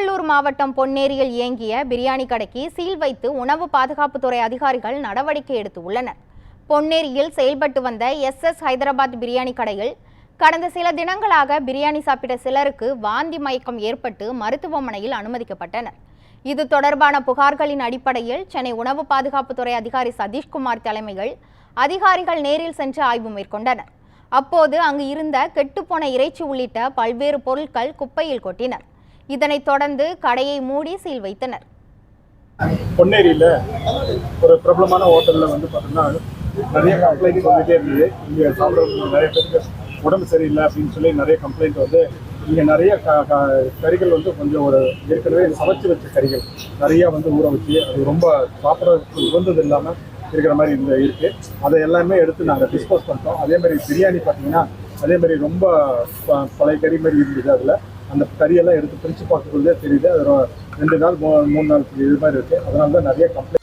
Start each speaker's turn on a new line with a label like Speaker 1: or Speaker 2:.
Speaker 1: திருவள்ளூர் மாவட்டம் பொன்னேரியில் இயங்கிய பிரியாணி கடைக்கு சீல் வைத்து உணவு பாதுகாப்புத்துறை அதிகாரிகள் நடவடிக்கை எடுத்துள்ளனர். பொன்னேரியில் செயல்பட்டு வந்த SS ஹைதராபாத் பிரியாணி கடையில் கடந்த சில தினங்களாக பிரியாணி சாப்பிட்ட சிலருக்கு வாந்தி மயக்கம் ஏற்பட்டு மருத்துவமனையில் அனுமதிக்கப்பட்டனர். இது தொடர்பான புகார்களின் அடிப்படையில் சென்னை உணவு பாதுகாப்புத்துறை அதிகாரி சதீஷ்குமார் தலைமையில் அதிகாரிகள் நேரில் சென்று ஆய்வு மேற்கொண்டனர். அப்போது அங்கு இருந்த கெட்டுப்போன இறைச்சி உள்ளிட்ட பல்வேறு பொருட்கள் குப்பையில் கொட்டினர். இதனைத் தொடர்ந்து கடையை மூடி சீல் வைத்தனர்.
Speaker 2: பொன்னேரியில் ஒரு பிரபலமான ஹோட்டலில் பார்த்தீங்கன்னா நிறைய கம்ப்ளைண்ட் வந்துகிட்டே இருந்தது. இங்கே சாப்பிட்றவங்க நிறைய பேருக்கு உடம்பு சரியில்லை அப்படின்னு சொல்லி நிறைய கம்ப்ளைண்ட் இங்கே நிறைய கறிகள் கொஞ்சம் ஒரு ஏற்கனவே சமைச்சு வச்ச கறிகள் நிறையா ஊற வச்சு அது ரொம்ப சாப்பிட்றதுக்கு உகந்தது இல்லாமல் இருக்கிற மாதிரி இருக்குது. அதை எல்லாமே எடுத்து நாங்கள் டிஸ்போஸ் பண்ணிட்டோம். அதேமாதிரி பிரியாணி பார்த்தீங்கன்னா அதேமாதிரி ரொம்ப பழைய கறி மாதிரி இருந்தது. அதில் அந்த கறியெல்லாம் எடுத்து பிரித்து பார்க்கறதுலே தெரியுது. அது 2 நாள் 3 நாள் இது மாதிரி இருக்குது. அதனால தான் நிறைய கம்ப்ளைண்ட்.